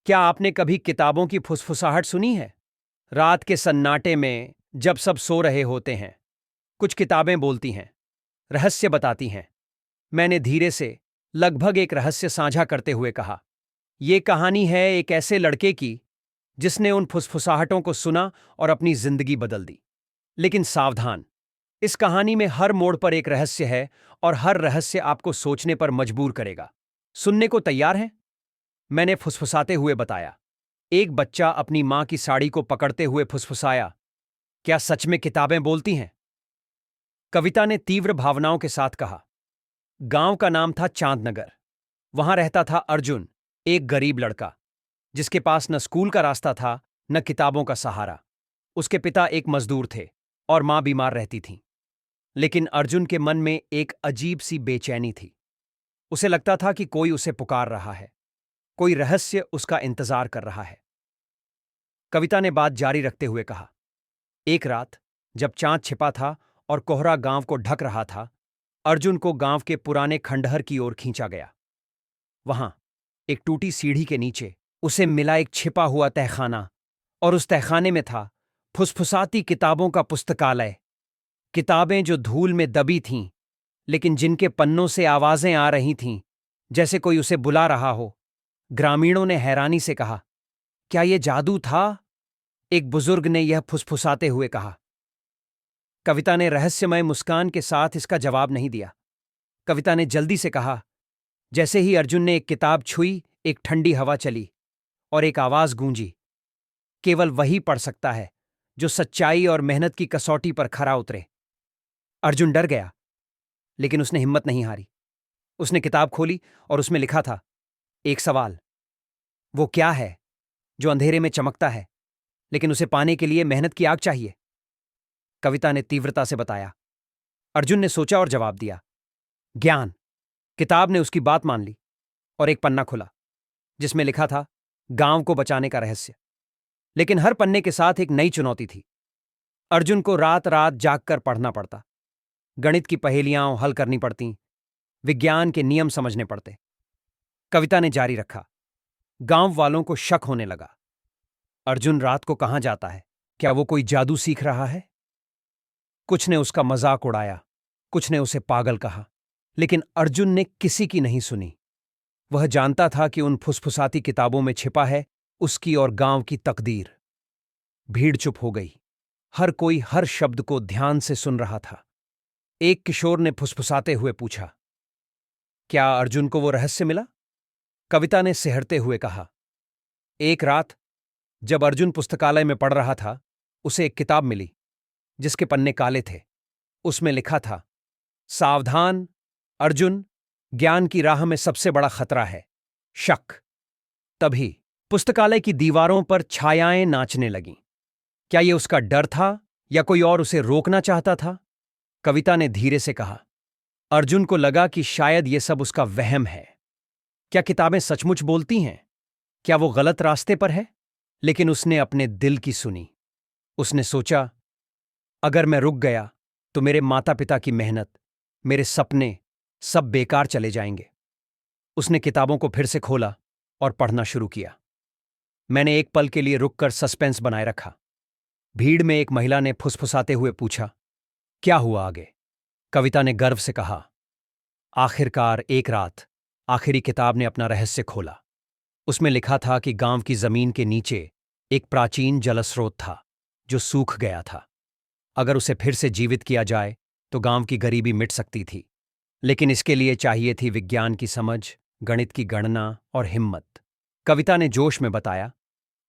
क्या आपने कभी किताबों की फुसफुसाहट सुनी है? रात के सन्नाटे में जब सब सो रहे होते हैं, कुछ किताबें बोलती हैं, रहस्य बताती हैं। मैंने धीरे से, लगभग एक रहस्य साझा करते हुए कहा, ये कहानी है एक ऐसे लड़के की जिसने उन फुसफुसाहटों को सुना और अपनी जिंदगी बदल दी। लेकिन सावधान, इस कहानी में हर मोड़ पर एक रहस्य है और हर रहस्य आपको सोचने पर मजबूर करेगा। सुनने को तैयार हैं? मैंने फुसफुसाते हुए बताया। एक बच्चा अपनी मां की साड़ी को पकड़ते हुए फुसफुसाया, क्या सच में किताबें बोलती हैं? कविता ने तीव्र भावनाओं के साथ कहा, गांव का नाम था चांदनगर। वहां रहता था अर्जुन, एक गरीब लड़का जिसके पास न स्कूल का रास्ता था न किताबों का सहारा। उसके पिता एक मजदूर थे और मां बीमार रहती थी। लेकिन अर्जुन के मन में एक अजीब सी बेचैनी थी। उसे लगता था कि कोई उसे पुकार रहा है, कोई रहस्य उसका इंतजार कर रहा है। कविता ने बात जारी रखते हुए कहा, एक रात जब चांद छिपा था और कोहरा गांव को ढक रहा था, अर्जुन को गांव के पुराने खंडहर की ओर खींचा गया। वहां एक टूटी सीढ़ी के नीचे उसे मिला एक छिपा हुआ तहखाना, और उस तहखाने में था फुसफुसाती किताबों का पुस्तकालय। किताबें जो धूल में दबी थीं, लेकिन जिनके पन्नों से आवाजें आ रही थीं, जैसे कोई उसे बुला रहा हो। ग्रामीणों ने हैरानी से कहा, क्या यह जादू था? एक बुजुर्ग ने यह फुसफुसाते हुए कहा। कविता ने रहस्यमय मुस्कान के साथ इसका जवाब नहीं दिया। कविता ने जल्दी से कहा, जैसे ही अर्जुन ने एक किताब छुई, एक ठंडी हवा चली और एक आवाज गूंजी, केवल वही पढ़ सकता है जो सच्चाई और मेहनत की कसौटी पर खरा उतरे। अर्जुन डर गया, लेकिन उसने हिम्मत नहीं हारी। उसने किताब खोली और उसमें लिखा था, एक सवाल, वो क्या है जो अंधेरे में चमकता है, लेकिन उसे पाने के लिए मेहनत की आग चाहिए? कविता ने तीव्रता से बताया। अर्जुन ने सोचा और जवाब दिया, ज्ञान। किताब ने उसकी बात मान ली और एक पन्ना खुला जिसमें लिखा था, गांव को बचाने का रहस्य। लेकिन हर पन्ने के साथ एक नई चुनौती थी। अर्जुन को रात रात जागकर पढ़ना पड़ता, गणित की पहेलियां हल करनी पड़ती, विज्ञान के नियम समझने पड़ते। कविता ने जारी रखा, गांव वालों को शक होने लगा। अर्जुन रात को कहां जाता है? क्या वो कोई जादू सीख रहा है? कुछ ने उसका मजाक उड़ाया, कुछ ने उसे पागल कहा, लेकिन अर्जुन ने किसी की नहीं सुनी। वह जानता था कि उन फुसफुसाती किताबों में छिपा है उसकी और गांव की तकदीर। भीड़ चुप हो गई। हर कोई हर शब्द को ध्यान से सुन रहा था। एक किशोर ने फुसफुसाते हुए पूछा, क्या अर्जुन को वो रहस्य मिला? कविता ने सिहरते हुए कहा, एक रात जब अर्जुन पुस्तकालय में पढ़ रहा था, उसे एक किताब मिली जिसके पन्ने काले थे। उसमें लिखा था, सावधान अर्जुन, ज्ञान की राह में सबसे बड़ा खतरा है शक। तभी पुस्तकालय की दीवारों पर छायाएं नाचने लगीं। क्या यह उसका डर था या कोई और उसे रोकना चाहता था? कविता ने धीरे से कहा, अर्जुन को लगा कि शायद यह सब उसका वहम है। क्या किताबें सचमुच बोलती हैं? क्या वो गलत रास्ते पर है? लेकिन उसने अपने दिल की सुनी। उसने सोचा, अगर मैं रुक गया तो मेरे माता पिता की मेहनत, मेरे सपने सब बेकार चले जाएंगे। उसने किताबों को फिर से खोला और पढ़ना शुरू किया। मैंने एक पल के लिए रुककर सस्पेंस बनाए रखा। भीड़ में एक महिला ने फुसफुसाते हुए पूछा, क्या हुआ आगे? कविता ने गर्व से कहा, आखिरकार एक रात आखिरी किताब ने अपना रहस्य खोला। उसमें लिखा था कि गांव की जमीन के नीचे एक प्राचीन जलस्रोत था जो सूख गया था। अगर उसे फिर से जीवित किया जाए तो गांव की गरीबी मिट सकती थी, लेकिन इसके लिए चाहिए थी विज्ञान की समझ, गणित की गणना और हिम्मत। कविता ने जोश में बताया,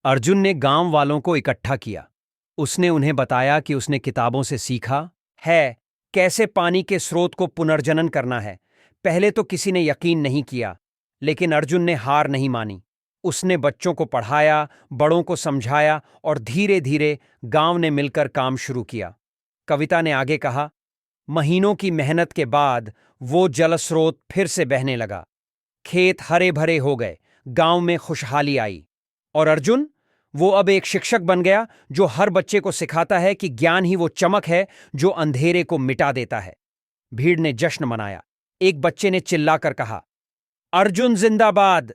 अर्जुन ने गांव वालों को इकट्ठा किया। उसने उन्हें बताया कि उसने किताबों से सीखा है कैसे पानी के स्रोत को पुनर्जनन करना है। पहले तो किसी ने यकीन नहीं किया, लेकिन अर्जुन ने हार नहीं मानी। उसने बच्चों को पढ़ाया, बड़ों को समझाया और धीरे धीरे गांव ने मिलकर काम शुरू किया। कविता ने आगे कहा, महीनों की मेहनत के बाद वो जलस्रोत फिर से बहने लगा। खेत हरे भरे हो गए, गांव में खुशहाली आई। और अर्जुन, वो अब एक शिक्षक बन गया जो हर बच्चे को सिखाता है कि ज्ञान ही वो चमक है जो अंधेरे को मिटा देता है। भीड़ ने जश्न मनाया। एक बच्चे ने चिल्लाकर कहा, अर्जुन जिंदाबाद।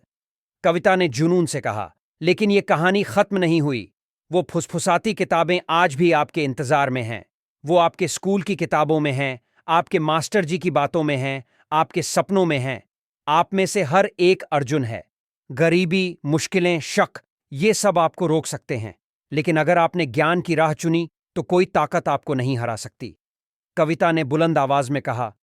कविता ने जुनून से कहा, लेकिन ये कहानी खत्म नहीं हुई। वो फुसफुसाती किताबें आज भी आपके इंतजार में हैं। वो आपके स्कूल की किताबों में हैं, आपके मास्टर जी की बातों में हैं, आपके सपनों में हैं। आप में से हर एक अर्जुन है। गरीबी, मुश्किलें, शक, ये सब आपको रोक सकते हैं। लेकिन अगर आपने ज्ञान की राह चुनी तो कोई ताकत आपको नहीं हरा सकती। कविता ने बुलंद आवाज में कहा,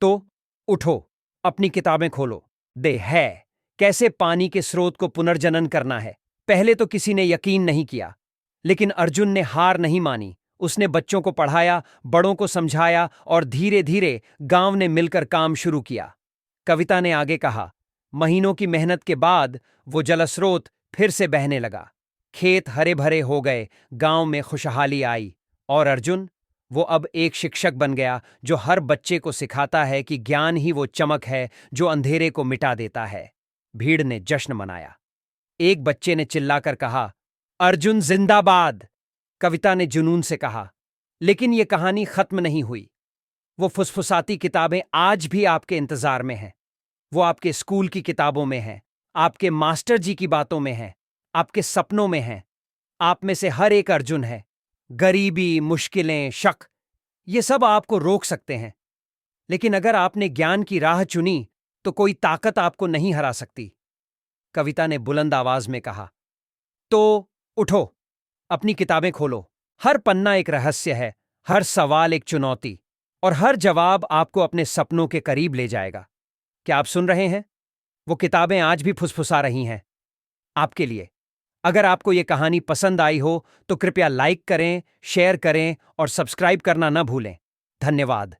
तो उठो, अपनी किताबें खोलो। दे है कैसे पानी के स्रोत को पुनर्जनन करना है। पहले तो किसी ने यकीन नहीं किया, लेकिन अर्जुन ने हार नहीं मानी। उसने बच्चों को पढ़ाया, बड़ों को समझाया और धीरे धीरे गांव ने मिलकर काम शुरू किया। कविता ने आगे कहा, महीनों की मेहनत के बाद वो जलस्रोत फिर से बहने लगा। खेत हरे भरे हो गए, गांव में खुशहाली आई। और अर्जुन, वो अब एक शिक्षक बन गया जो हर बच्चे को सिखाता है कि ज्ञान ही वो चमक है जो अंधेरे को मिटा देता है। भीड़ ने जश्न मनाया। एक बच्चे ने चिल्लाकर कहा, अर्जुन जिंदाबाद। कविता ने जुनून से कहा, लेकिन ये कहानी खत्म नहीं हुई। वो फुसफुसाती किताबें आज भी आपके इंतजार में हैं। वो आपके स्कूल की किताबों में हैं, आपके मास्टर जी की बातों में हैं, आपके सपनों में हैं। आप में से हर एक अर्जुन है। गरीबी, मुश्किलें, शक, ये सब आपको रोक सकते हैं। लेकिन अगर आपने ज्ञान की राह चुनी तो कोई ताकत आपको नहीं हरा सकती। कविता ने बुलंद आवाज में कहा, तो उठो, अपनी किताबें खोलो। हर पन्ना एक रहस्य है, हर सवाल एक चुनौती, और हर जवाब आपको अपने सपनों के करीब ले जाएगा। क्या आप सुन रहे हैं? वो किताबें आज भी फुसफुसा रही हैं आपके लिए। अगर आपको ये कहानी पसंद आई हो तो कृपया लाइक करें, शेयर करें और सब्सक्राइब करना न भूलें। धन्यवाद।